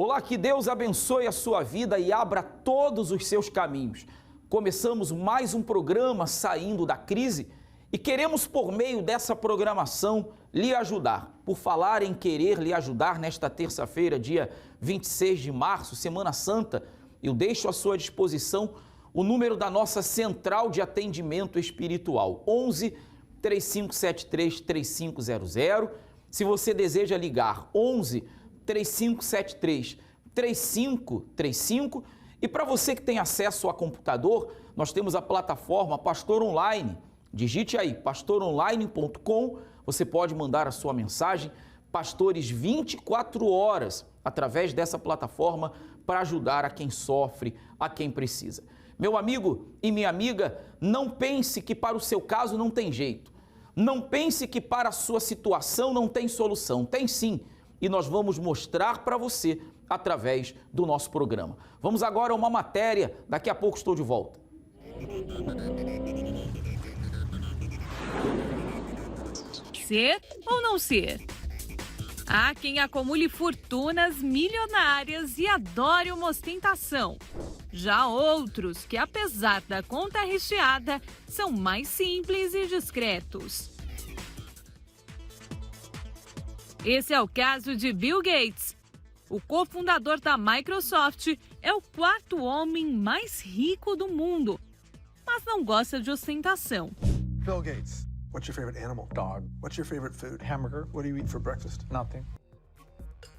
Olá, que Deus abençoe a sua vida e abra todos os seus caminhos. Começamos mais um programa Saindo da Crise e queremos, por meio dessa programação, lhe ajudar. Por falar em querer lhe ajudar, nesta terça-feira, dia 26 de março, Semana Santa, eu deixo à sua disposição o número da nossa central de atendimento espiritual, 11 3573 3500. Se você deseja ligar, 11 3573 3535. E para você que tem acesso a computador, nós temos a plataforma Pastor Online. Digite aí, pastoronline.com. Você pode mandar a sua mensagem, pastores 24 horas, através dessa plataforma, para ajudar a quem sofre, a quem precisa. Meu amigo e minha amiga, não pense que para o seu caso não tem jeito. Não pense que para a sua situação não tem solução. Tem sim. E nós vamos mostrar para você através do nosso programa. Vamos agora a uma matéria. Daqui a pouco estou de volta. Ser ou não ser? Há quem acumule fortunas milionárias e adore uma ostentação. Já outros que, apesar da conta recheada, são mais simples e discretos. Esse é o caso de Bill Gates. O cofundador da Microsoft é o quarto homem mais rico do mundo, mas não gosta de ostentação. Bill Gates, what's your favorite animal? Dog. What's your favorite food? Hamburger. What do you eat for breakfast? Nothing.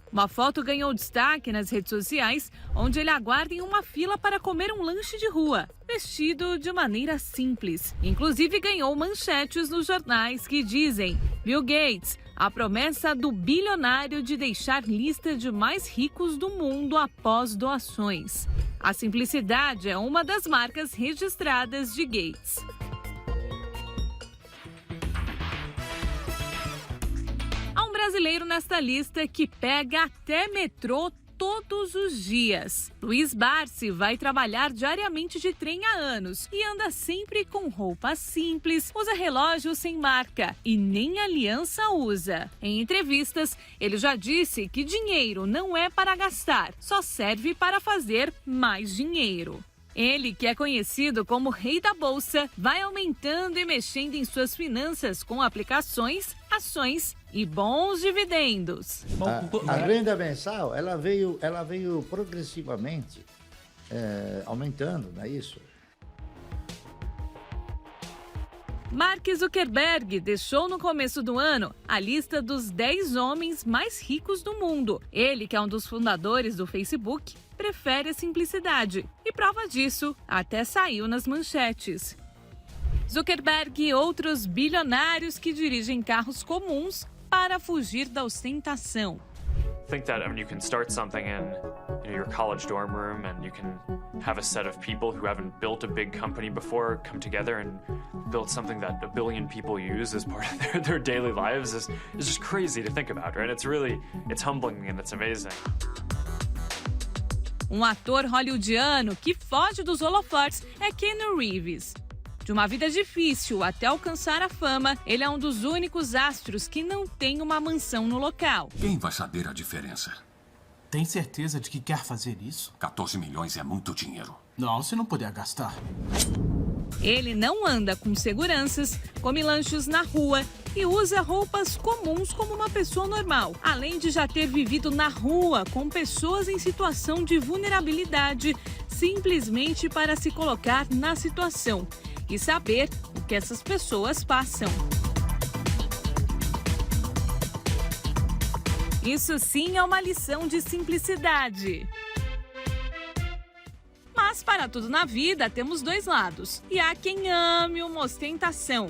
Uma foto ganhou destaque nas redes sociais, onde ele aguarda em uma fila para comer um lanche de rua, vestido de maneira simples. Inclusive ganhou manchetes nos jornais que dizem: Bill Gates, a promessa do bilionário de deixar lista de mais ricos do mundo após doações. A simplicidade é uma das marcas registradas de Gates. Há um brasileiro nesta lista que pega até metrô todos os dias. Luiz Barsi vai trabalhar diariamente de trem há anos e anda sempre com roupas simples, usa relógio sem marca e nem aliança usa. Em entrevistas, ele já disse que dinheiro não é para gastar, só serve para fazer mais dinheiro. Ele, que é conhecido como rei da bolsa, vai aumentando e mexendo em suas finanças com aplicações, ações e bons dividendos. A renda mensal, ela veio progressivamente aumentando, não é isso? Mark Zuckerberg deixou no começo do ano a lista dos 10 homens mais ricos do mundo. Ele, que é um dos fundadores do Facebook, prefere a simplicidade. E prova disso até saiu nas manchetes. Zuckerberg e outros bilionários que dirigem carros comuns para fugir da ostentação. Think that you can start something in your college dorm room and you can have a set of people who haven't built a big company before come together and build something that 1 billion people use as part of their daily lives is just crazy to think about, right? It's humbling and it's amazing. Um ator hollywoodiano que foge dos holofotes é Keanu Reeves. De uma vida difícil até alcançar a fama, ele é um dos únicos astros que não tem uma mansão no local. Quem vai saber a diferença? Tem certeza de que quer fazer isso? 14 milhões é muito dinheiro. Não, se não puder gastar. Ele não anda com seguranças, come lanches na rua e usa roupas comuns como uma pessoa normal. Além de já ter vivido na rua com pessoas em situação de vulnerabilidade, simplesmente para se colocar na situação e saber o que essas pessoas passam. Isso sim é uma lição de simplicidade. Mas para tudo na vida temos dois lados. E há quem ame uma ostentação.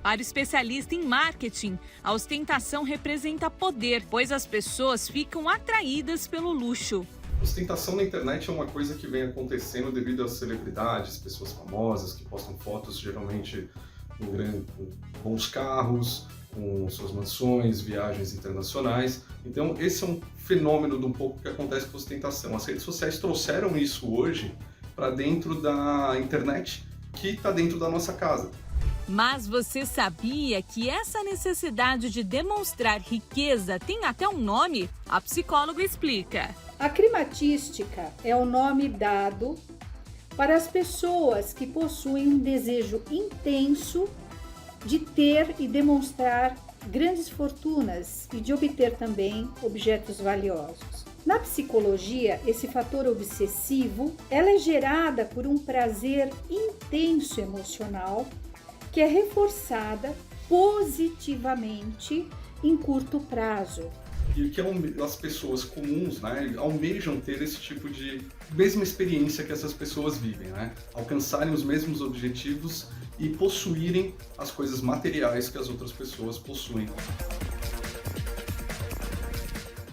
Para o especialista em marketing, a ostentação representa poder, pois as pessoas ficam atraídas pelo luxo. Ostentação na internet é uma coisa que vem acontecendo devido às celebridades, pessoas famosas que postam fotos geralmente com bons carros, com suas mansões, viagens internacionais. Então esse é um fenômeno de um pouco que acontece com a ostentação. As redes sociais trouxeram isso hoje para dentro da internet, que está dentro da nossa casa. Mas você sabia que essa necessidade de demonstrar riqueza tem até um nome? A psicóloga explica. A climatística é o nome dado para as pessoas que possuem um desejo intenso de ter e demonstrar grandes fortunas e de obter também objetos valiosos. Na psicologia, esse fator obsessivo, ela é gerada por um prazer intenso emocional que é reforçada positivamente em curto prazo. E que as pessoas comuns, né, almejam ter esse tipo de mesma experiência que essas pessoas vivem, né? Alcançarem os mesmos objetivos e possuírem as coisas materiais que as outras pessoas possuem.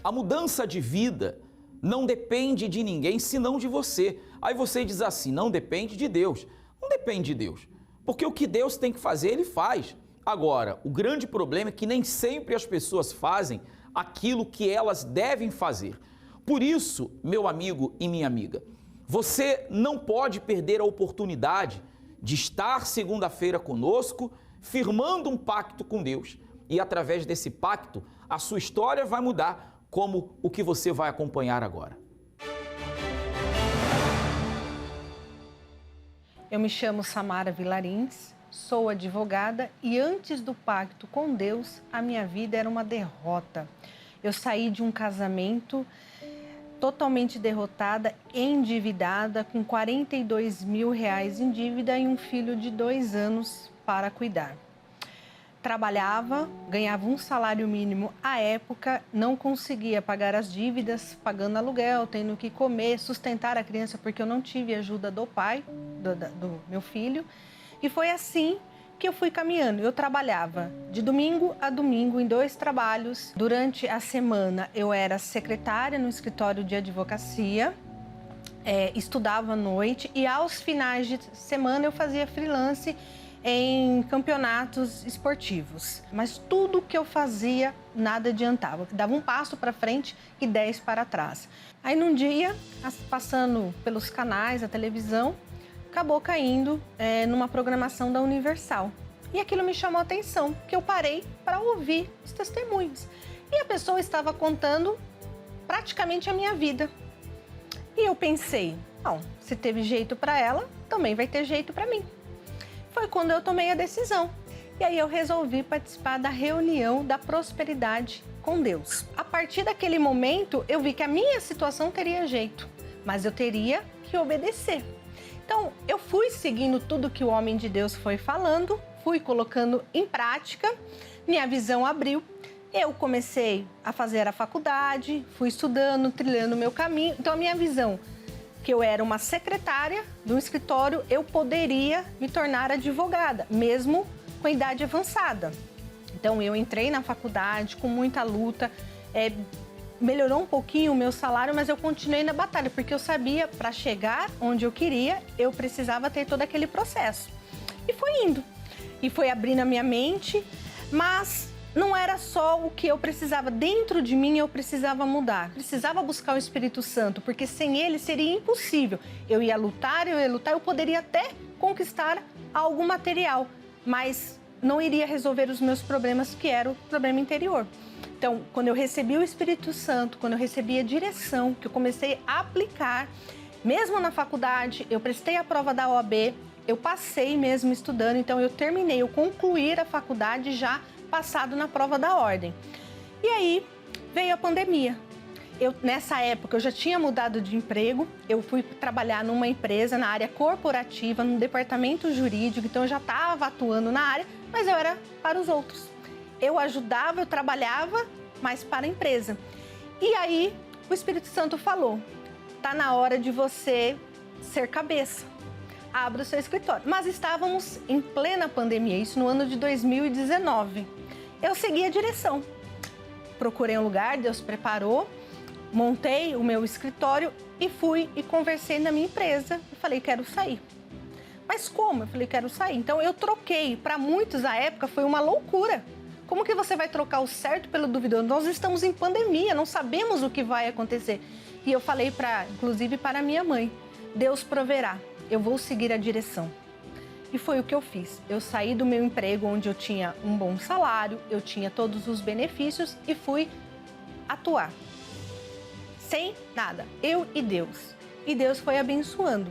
A mudança de vida não depende de ninguém senão de você. Aí você diz assim, não depende de Deus. Não depende de Deus, porque o que Deus tem que fazer, Ele faz. Agora, o grande problema é que nem sempre as pessoas fazem aquilo que elas devem fazer. Por isso, meu amigo e minha amiga, você não pode perder a oportunidade de estar segunda-feira conosco, firmando um pacto com Deus. E através desse pacto, a sua história vai mudar, como o que você vai acompanhar agora. Eu me chamo Samara Vilarins, sou advogada e antes do pacto com Deus, a minha vida era uma derrota. Eu saí de um casamento totalmente derrotada, endividada, com R$42 mil em dívida e um filho de 2 anos para cuidar. Trabalhava, ganhava um salário mínimo à época, não conseguia pagar as dívidas, pagando aluguel, tendo que comer, sustentar a criança, porque eu não tive ajuda do pai, do meu filho. E foi assim que eu fui caminhando. Eu trabalhava de domingo a domingo em 2 trabalhos. Durante a semana eu era secretária no escritório de advocacia, estudava à noite e aos finais de semana eu fazia freelance em campeonatos esportivos. Mas tudo que eu fazia, nada adiantava. Dava um passo para frente e 10 para trás. Aí num dia, passando pelos canais, a televisão, acabou caindo numa programação da Universal. E aquilo me chamou a atenção, que eu parei para ouvir os testemunhos. E a pessoa estava contando praticamente a minha vida. E eu pensei, bom, se teve jeito para ela, também vai ter jeito para mim. Foi quando eu tomei a decisão. E aí eu resolvi participar da reunião da prosperidade com Deus. A partir daquele momento, eu vi que a minha situação teria jeito, mas eu teria que obedecer. Então, eu fui seguindo tudo que o homem de Deus foi falando, fui colocando em prática, minha visão abriu. Eu comecei a fazer a faculdade, fui estudando, trilhando o meu caminho. Então, a minha visão, que eu era uma secretária de um escritório, eu poderia me tornar advogada, mesmo com idade avançada. Então, eu entrei na faculdade com muita luta, melhorou um pouquinho o meu salário, mas eu continuei na batalha, porque eu sabia, para chegar onde eu queria, eu precisava ter todo aquele processo. E foi indo, e foi abrindo a minha mente, mas não era só o que eu precisava. Dentro de mim eu precisava mudar, precisava buscar o Espírito Santo, porque sem ele seria impossível. Eu ia lutar, eu poderia até conquistar algo material, mas não iria resolver os meus problemas, que era o problema interior. Então, quando eu recebi o Espírito Santo, quando eu recebi a direção, que eu comecei a aplicar, mesmo na faculdade, eu prestei a prova da OAB, eu passei mesmo estudando, então eu terminei, eu concluí a faculdade já passado na prova da ordem. E aí veio a pandemia. Nessa época eu já tinha mudado de emprego, eu fui trabalhar numa empresa na área corporativa, no departamento jurídico, então eu já estava atuando na área, mas eu era para os outros. Eu ajudava, eu trabalhava, mas para a empresa. E aí o Espírito Santo falou, tá na hora de você ser cabeça. Abra o seu escritório. Mas estávamos em plena pandemia, isso no ano de 2019. Eu segui a direção. Procurei um lugar, Deus preparou, montei o meu escritório e fui e conversei na minha empresa. Eu falei, quero sair. Mas como? Eu falei, quero sair. Então eu troquei. Para muitos, à época, foi uma loucura. Como que você vai trocar o certo pelo duvidoso? Nós estamos em pandemia, não sabemos o que vai acontecer. E eu falei, inclusive para minha mãe, Deus proverá, eu vou seguir a direção. E foi o que eu fiz. Eu saí do meu emprego onde eu tinha um bom salário, eu tinha todos os benefícios e fui atuar. Sem nada, eu e Deus. E Deus foi abençoando.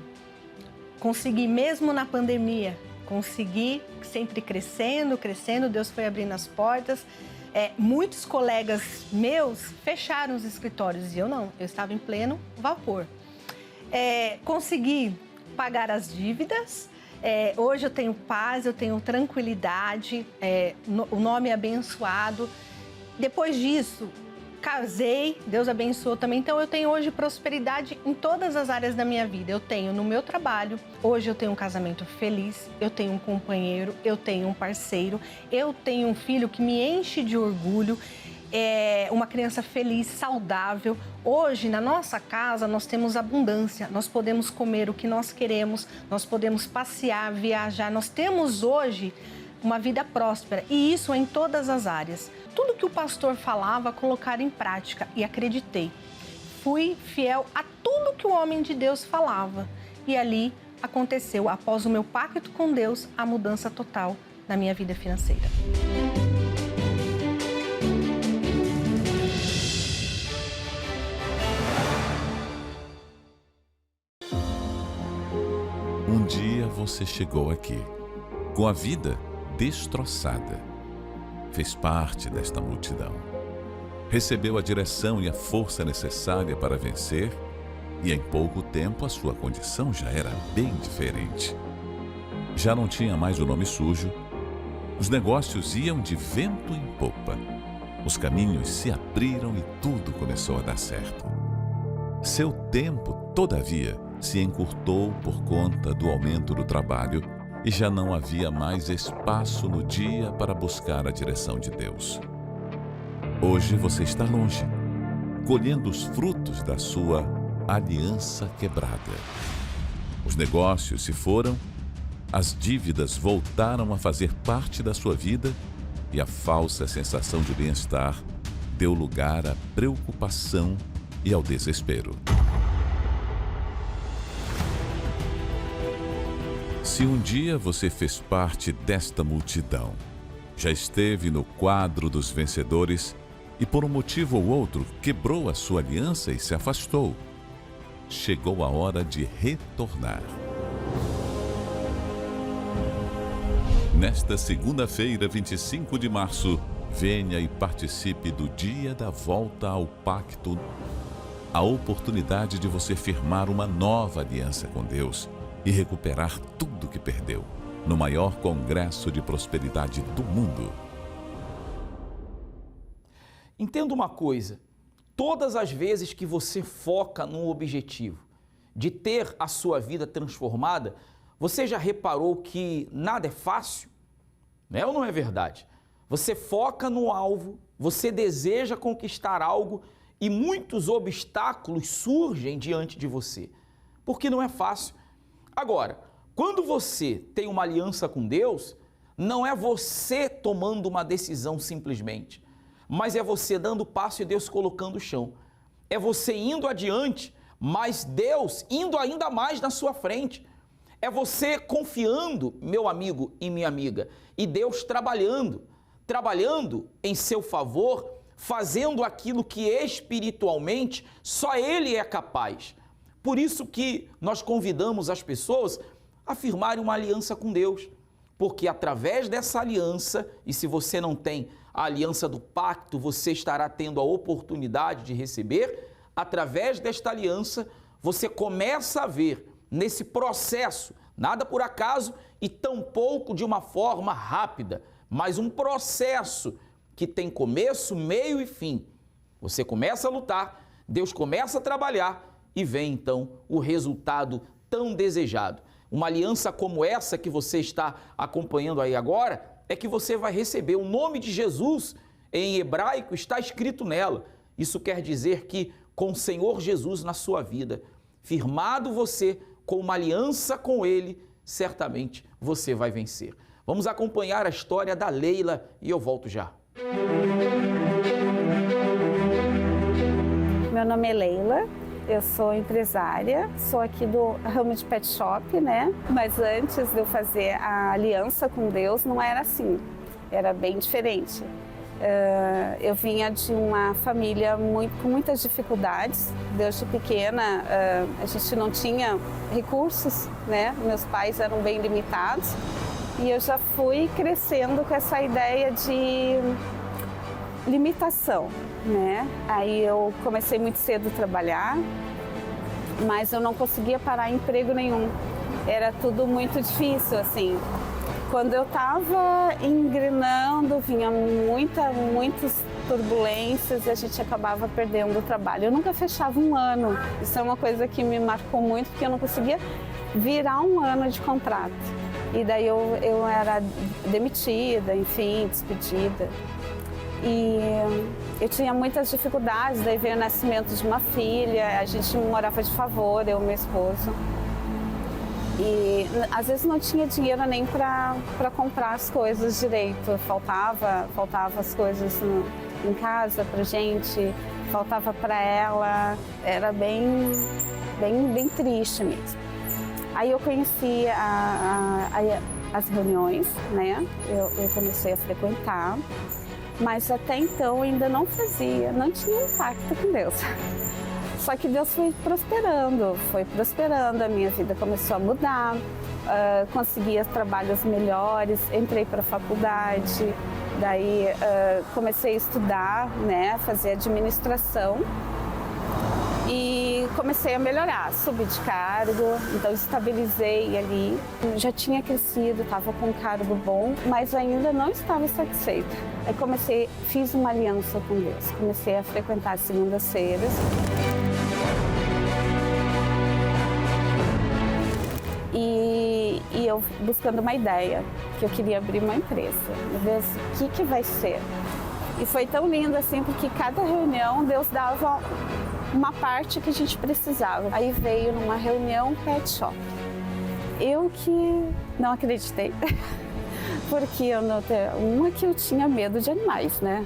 Consegui mesmo na pandemia, consegui sempre crescendo, Deus foi abrindo as portas. Muitos colegas meus fecharam os escritórios e eu não, eu estava em pleno vapor. Consegui pagar as dívidas, hoje eu tenho paz, eu tenho tranquilidade, o nome é abençoado. Depois disso, casei, Deus abençoou também, então eu tenho hoje prosperidade em todas as áreas da minha vida. Eu tenho no meu trabalho, hoje eu tenho um casamento feliz, eu tenho um companheiro, eu tenho um parceiro, eu tenho um filho que me enche de orgulho, uma criança feliz, saudável. Hoje, na nossa casa, nós temos abundância, nós podemos comer o que nós queremos, nós podemos passear, viajar, nós temos hoje uma vida próspera e isso é em todas as áreas. Tudo que o pastor falava, colocar em prática e acreditei. Fui fiel a tudo que o homem de Deus falava. E ali aconteceu, após o meu pacto com Deus, a mudança total na minha vida financeira. Um dia você chegou aqui, com a vida destroçada. Fez parte desta multidão. Recebeu a direção e a força necessária para vencer e em pouco tempo a sua condição já era bem diferente. Já não tinha mais o nome sujo, os negócios iam de vento em popa, os caminhos se abriram e tudo começou a dar certo. Seu tempo, todavia, se encurtou por conta do aumento do trabalho e já não havia mais espaço no dia para buscar a direção de Deus. Hoje você está longe, colhendo os frutos da sua aliança quebrada. Os negócios se foram, as dívidas voltaram a fazer parte da sua vida e a falsa sensação de bem-estar deu lugar à preocupação e ao desespero. Se um dia você fez parte desta multidão, já esteve no quadro dos vencedores e por um motivo ou outro quebrou a sua aliança e se afastou, chegou a hora de retornar. Nesta segunda-feira, 25 de março, venha e participe do Dia da Volta ao Pacto, a oportunidade de você firmar uma nova aliança com Deus e recuperar tudo que perdeu, no maior congresso de prosperidade do mundo. Entenda uma coisa, todas as vezes que você foca num objetivo de ter a sua vida transformada, você já reparou que nada é fácil? Né ou não é verdade? Você foca no alvo, você deseja conquistar algo e muitos obstáculos surgem diante de você, porque não é fácil. Agora, quando você tem uma aliança com Deus, não é você tomando uma decisão simplesmente, mas é você dando passo e Deus colocando o chão. É você indo adiante, mas Deus indo ainda mais na sua frente. É você confiando, meu amigo e minha amiga, e Deus trabalhando em seu favor, fazendo aquilo que espiritualmente só Ele é capaz. Por isso que nós convidamos as pessoas a firmarem uma aliança com Deus, porque através dessa aliança, e se você não tem a aliança do pacto, você estará tendo a oportunidade de receber, através desta aliança, você começa a ver nesse processo, nada por acaso e tampouco de uma forma rápida, mas um processo que tem começo, meio e fim. Você começa a lutar, Deus começa a trabalhar, e vem então o resultado tão desejado. Uma aliança como essa que você está acompanhando aí agora, é que você vai receber o nome de Jesus, em hebraico está escrito nela. Isso quer dizer que com o Senhor Jesus na sua vida, firmado você com uma aliança com Ele, certamente você vai vencer. Vamos acompanhar a história da Leila e eu volto já. Meu nome é Leila, eu sou empresária, sou aqui do ramo de pet shop, né? Mas antes de eu fazer a aliança com Deus, não era assim, era bem diferente. Eu vinha de uma família com muitas dificuldades. Desde pequena, a gente não tinha recursos, né? Meus pais eram bem limitados. E eu já fui crescendo com essa ideia de limitação, né? Aí eu comecei muito cedo a trabalhar, mas eu não conseguia parar em emprego nenhum. Era tudo muito difícil, assim. Quando eu estava engrenando, vinha muitas turbulências e a gente acabava perdendo o trabalho. Eu nunca fechava um ano. Isso é uma coisa que me marcou muito, porque eu não conseguia virar um ano de contrato. E daí eu era demitida, enfim, despedida. E eu tinha muitas dificuldades, daí veio o nascimento de uma filha, a gente morava de favor, eu e meu esposo. E às vezes não tinha dinheiro nem para comprar as coisas direito, faltava as coisas em casa pra gente, faltava para ela, era bem triste mesmo. Aí eu conheci as reuniões, né? Eu comecei a frequentar, mas até então ainda não tinha impacto com Deus. Só que Deus foi prosperando, a minha vida começou a mudar, conseguia trabalhos melhores, entrei para a faculdade, daí comecei a estudar, né, fazer administração e comecei a melhorar, subi de cargo, então estabilizei ali, já tinha crescido, estava com um cargo bom, mas ainda não estava satisfeita. Aí fiz uma aliança com Deus, comecei a frequentar segundas-feiras. E eu buscando uma ideia, que eu queria abrir uma empresa, ver o que vai ser. E foi tão lindo assim, porque cada reunião Deus dava uma parte que a gente precisava. Aí veio numa reunião pet shop. Eu que não acreditei, porque eu tinha medo de animais, né?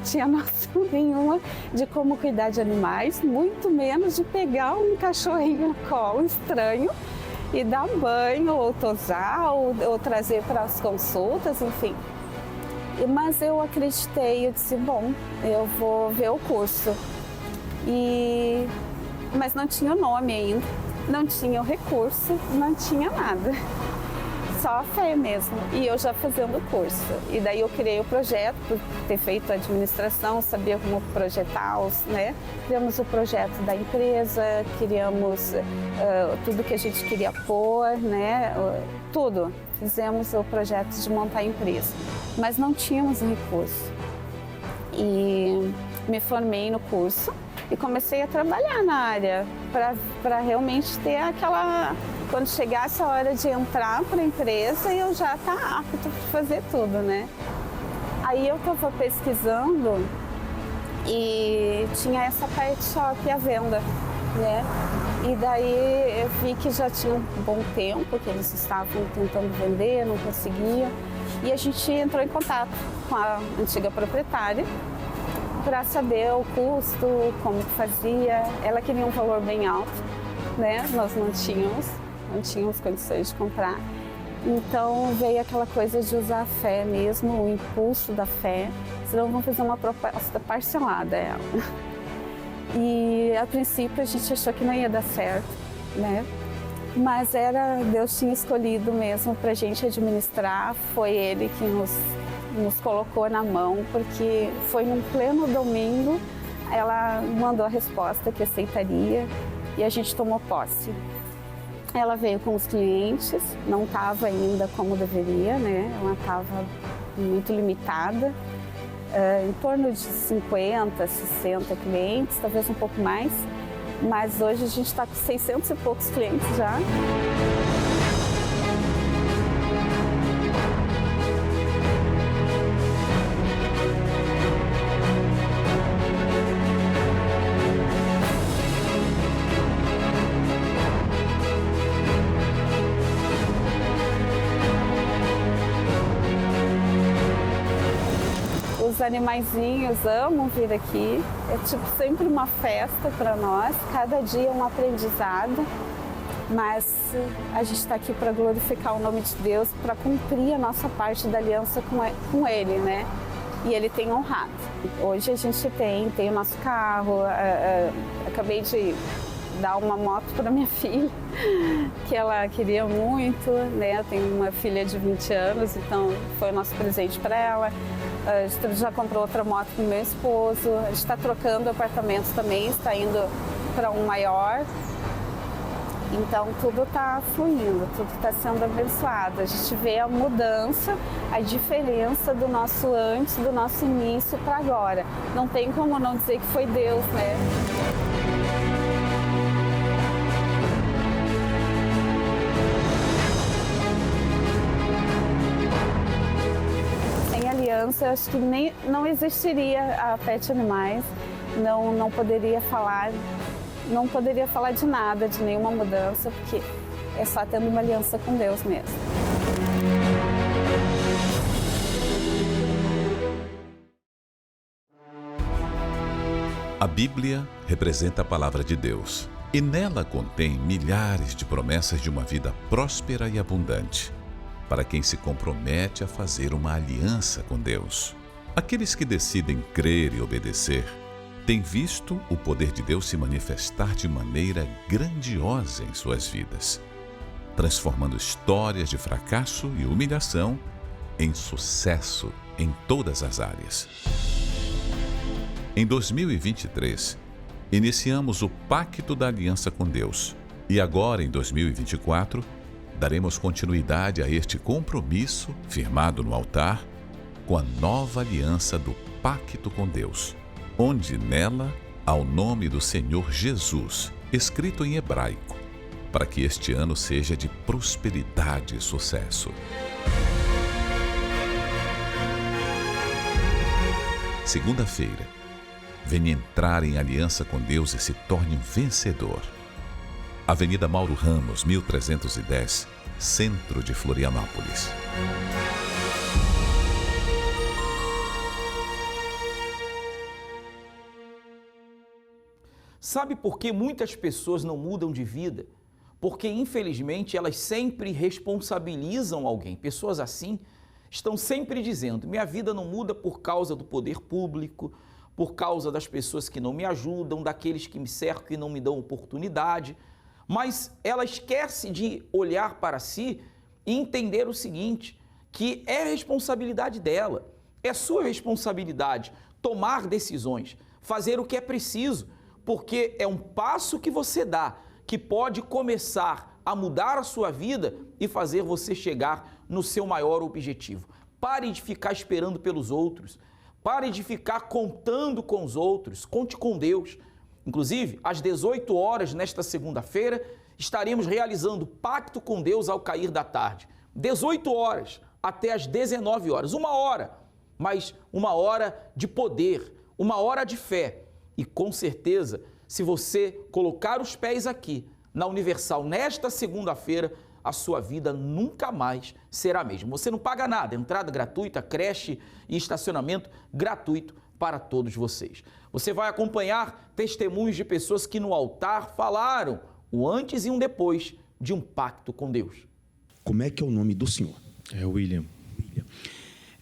Tinha noção nenhuma de como cuidar de animais, muito menos de pegar um cachorrinho no colo estranho e dar banho, ou tosar, ou trazer para as consultas, enfim. Mas eu acreditei, eu disse, bom, eu vou ver o curso. Mas não tinha o nome ainda, não tinha o recurso, não tinha nada. Só a fé mesmo, e eu já fazendo o curso. E daí eu criei o projeto, por ter feito a administração, sabia como projetá-los, né? Criamos o projeto da empresa, criamos tudo que a gente queria pôr, né? Tudo. Fizemos o projeto de montar a empresa, mas não tínhamos recurso. E me formei no curso e comecei a trabalhar na área para realmente ter aquela... Quando chegasse a hora de entrar para a empresa, eu já estava apta para fazer tudo, né? Aí eu estava pesquisando e tinha essa pet shop à venda, né? E daí eu vi que já tinha um bom tempo que eles estavam tentando vender, não conseguiam. E a gente entrou em contato com a antiga proprietária para saber o custo, como que fazia. Ela queria um valor bem alto, né? Nós não tínhamos condições de comprar. Então veio aquela coisa de usar a fé mesmo, o impulso da fé, senão vamos fazer uma proposta parcelada ela. E a princípio a gente achou que não ia dar certo, né? Mas Deus tinha escolhido mesmo para a gente administrar, foi Ele que nos colocou na mão, porque foi num pleno domingo, ela mandou a resposta que aceitaria e a gente tomou posse. Ela veio com os clientes, não estava ainda como deveria, né? Ela estava muito limitada, em torno de 50, 60 clientes, talvez um pouco mais, mas hoje a gente está com 600 e poucos clientes já. os animaizinhos amam vir aqui. É tipo sempre uma festa para nós, cada dia é um aprendizado. Mas a gente está aqui para glorificar o nome de Deus, para cumprir a nossa parte da aliança com Ele, né? E Ele tem honrado. Hoje a gente tem o nosso carro, acabei de dar uma moto para minha filha, que ela queria muito, né? Eu tenho uma filha de 20 anos, então foi o nosso presente para ela. A gente já comprou outra moto para o meu esposo, a gente está trocando apartamentos também, está indo para um maior. Então, tudo está fluindo, tudo está sendo abençoado. A gente vê a mudança, a diferença do nosso antes, do nosso início para agora. Não tem como não dizer que foi Deus, né? Sem aliança, eu acho que não existiria a Pet Animais, não poderia falar. Não poderia falar de nada, de nenhuma mudança, porque é só tendo uma aliança com Deus mesmo. A Bíblia representa a palavra de Deus e nela contém milhares de promessas de uma vida próspera e abundante para quem se compromete a fazer uma aliança com Deus. Aqueles que decidem crer e obedecer têm visto o poder de Deus se manifestar de maneira grandiosa em suas vidas, transformando histórias de fracasso e humilhação em sucesso em todas as áreas. Em 2023, iniciamos o Pacto da Aliança com Deus e agora, em 2024, daremos continuidade a este compromisso firmado no altar com a nova aliança do Pacto com Deus, onde nela há o nome do Senhor Jesus, escrito em hebraico, para que este ano seja de prosperidade e sucesso. Segunda-feira, venha entrar em aliança com Deus e se torne um vencedor. Avenida Mauro Ramos, 1310, centro de Florianópolis. Sabe por que muitas pessoas não mudam de vida? Porque, infelizmente, elas sempre responsabilizam alguém. Pessoas assim estão sempre dizendo: minha vida não muda por causa do poder público, por causa das pessoas que não me ajudam, daqueles que me cercam e não me dão oportunidade. Mas ela esquece de olhar para si e entender o seguinte, que é responsabilidade dela, é sua responsabilidade tomar decisões, fazer o que é preciso, porque é um passo que você dá que pode começar a mudar a sua vida e fazer você chegar no seu maior objetivo. Pare de ficar esperando pelos outros, pare de ficar contando com os outros, conte com Deus. Inclusive, às 18 horas nesta segunda-feira, estaremos realizando pacto com Deus ao cair da tarde. 18 horas até às 19 horas, uma hora, mas uma hora de poder, uma hora de fé. E com certeza, se você colocar os pés aqui na Universal nesta segunda-feira, a sua vida nunca mais será a mesma. Você não paga nada, entrada gratuita, creche e estacionamento gratuito para todos vocês. Você vai acompanhar testemunhos de pessoas que no altar falaram o antes e um depois de um pacto com Deus. Como é que é o nome do senhor? É William.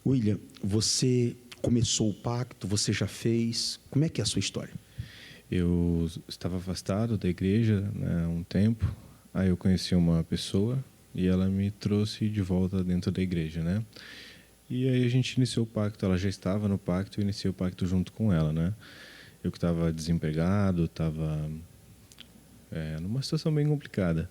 William, você começou o pacto, você já fez, como é que é a sua história? Eu estava afastado da igreja, né, há um tempo, aí eu conheci uma pessoa e ela me trouxe de volta dentro da igreja, né? E aí a gente iniciou o pacto, ela já estava no pacto, eu iniciei o pacto junto com ela, né? Eu que estava desempregado, estava numa situação bem complicada.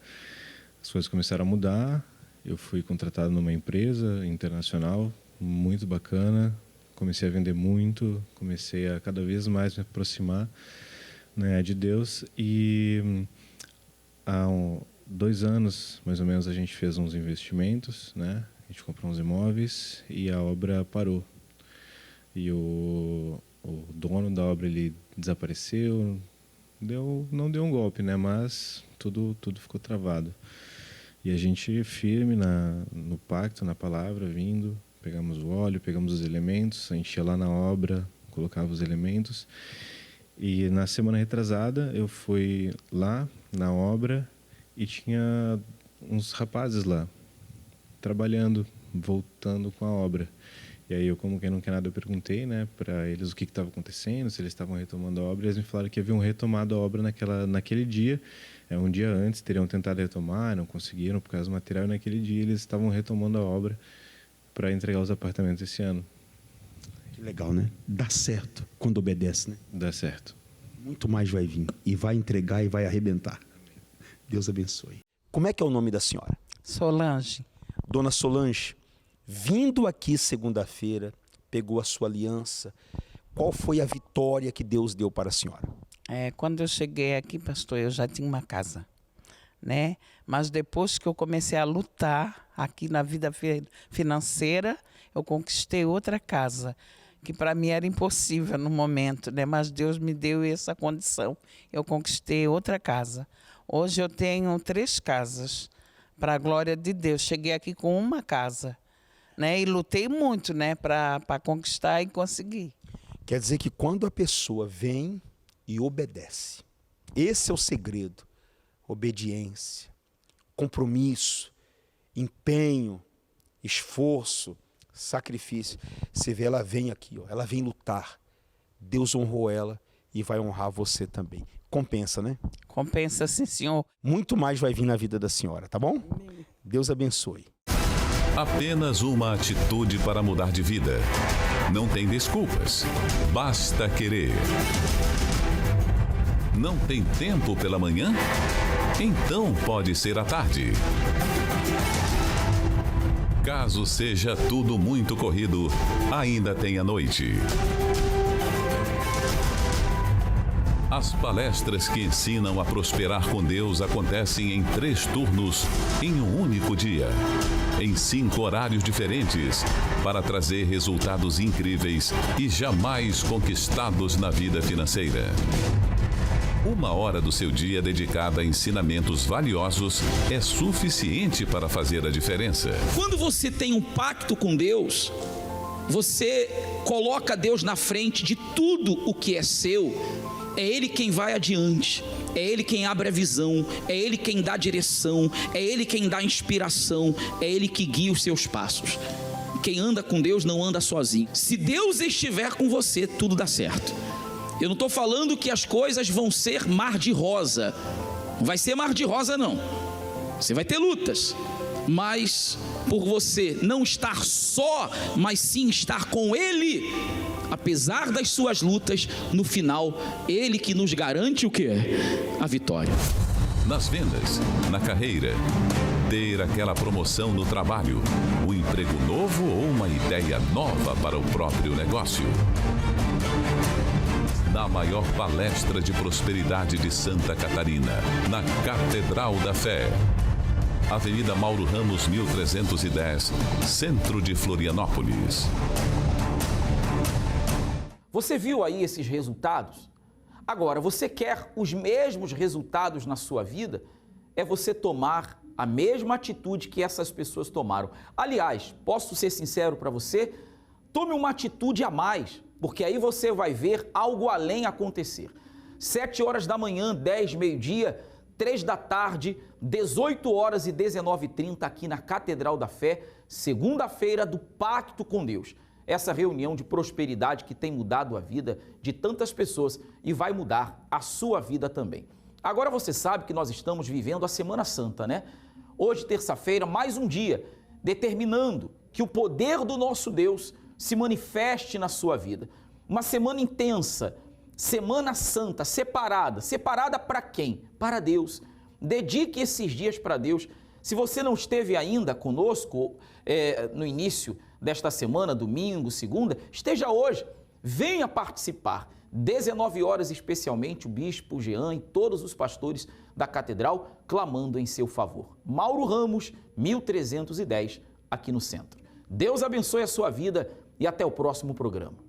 As coisas começaram a mudar, eu fui contratado numa empresa internacional, muito bacana, comecei a vender muito, comecei a cada vez mais me aproximar, né, de Deus, e há 2 anos, mais ou menos, a gente fez uns investimentos, né? A gente comprou uns imóveis e a obra parou. E o dono da obra, ele desapareceu, não deu um golpe, né? Mas tudo ficou travado. E a gente firme no pacto, na palavra, vindo, Pegamos o óleo, pegamos os elementos, a gente ia lá na obra, colocava os elementos. E na semana retrasada eu fui lá na obra e tinha uns rapazes lá, trabalhando, voltando com a obra. E aí eu, como quem não quer nada, eu perguntei, né, para eles o que estava acontecendo, se eles estavam retomando a obra. E eles me falaram que haviam retomado a obra naquele dia. Um dia antes teriam tentado retomar, não conseguiram por causa do material. E naquele dia eles estavam retomando a obra para entregar os apartamentos esse ano. Que legal, né? Dá certo quando obedece, né? Dá certo. Muito mais vai vir e vai entregar e vai arrebentar. Deus abençoe. Como é que é o nome da senhora? Solange. Dona Solange, vindo aqui segunda-feira, pegou a sua aliança. Qual foi a vitória que Deus deu para a senhora? Quando eu cheguei aqui, pastor, eu já tinha uma casa, né? Mas depois que eu comecei a lutar aqui na vida financeira, eu conquistei outra casa, que para mim era impossível no momento, né? Mas Deus me deu essa condição. Eu conquistei outra casa. Hoje eu tenho 3 casas, para a glória de Deus. Cheguei aqui com uma casa, né? E lutei muito, né, para conquistar e conseguir. Quer dizer que quando a pessoa vem e obedece, esse é o segredo. Obediência, compromisso, empenho, esforço, sacrifício. Você vê, ela vem aqui, ó, ela vem lutar. Deus honrou ela e vai honrar você também. Compensa, né? Compensa, sim, senhor. Muito mais vai vir na vida da senhora, tá bom? Deus abençoe. Apenas uma atitude para mudar de vida. Não tem desculpas. Basta querer. Não tem tempo pela manhã? Então pode ser à tarde. Caso seja tudo muito corrido, ainda tem a noite. As palestras que ensinam a prosperar com Deus acontecem em 3 turnos, em um único dia, em 5 horários diferentes, para trazer resultados incríveis e jamais conquistados na vida financeira. 1 hora do seu dia dedicada a ensinamentos valiosos é suficiente para fazer a diferença. Quando você tem um pacto com Deus, você coloca Deus na frente de tudo o que é seu. É Ele quem vai adiante, é Ele quem abre a visão, é Ele quem dá direção, é Ele quem dá inspiração, é Ele que guia os seus passos. Quem anda com Deus não anda sozinho. Se Deus estiver com você, tudo dá certo. Eu não estou falando que as coisas vão ser mar de rosa. Não vai ser mar de rosa, não. Você vai ter lutas. Mas por você não estar só, mas sim estar com Ele, apesar das suas lutas, no final, Ele que nos garante o quê? A vitória. Nas vendas, na carreira, ter aquela promoção no trabalho, um emprego novo ou uma ideia nova para o próprio negócio. Na maior palestra de prosperidade de Santa Catarina, na Catedral da Fé. Avenida Mauro Ramos, 1310, centro de Florianópolis. Você viu aí esses resultados? Agora, você quer os mesmos resultados na sua vida? É você tomar a mesma atitude que essas pessoas tomaram. Aliás, posso ser sincero para você? Tome uma atitude a mais, porque aí você vai ver algo além acontecer. 7 horas da manhã, 10, meio-dia, 3 da tarde, 18 horas e 19h30 aqui na Catedral da Fé, segunda-feira do Pacto com Deus. Essa reunião de prosperidade que tem mudado a vida de tantas pessoas e vai mudar a sua vida também. Agora você sabe que nós estamos vivendo a Semana Santa, né? Hoje, terça-feira, mais um dia, determinando que o poder do nosso Deus se manifeste na sua vida. Uma semana intensa, Semana Santa, separada para quem? Para Deus. Dedique esses dias para Deus. Se você não esteve ainda conosco no início desta semana, domingo, segunda, esteja hoje, venha participar. 19 horas especialmente, o Bispo Jean e todos os pastores da Catedral clamando em seu favor. Mauro Ramos, 1310, aqui no centro. Deus abençoe a sua vida e até o próximo programa.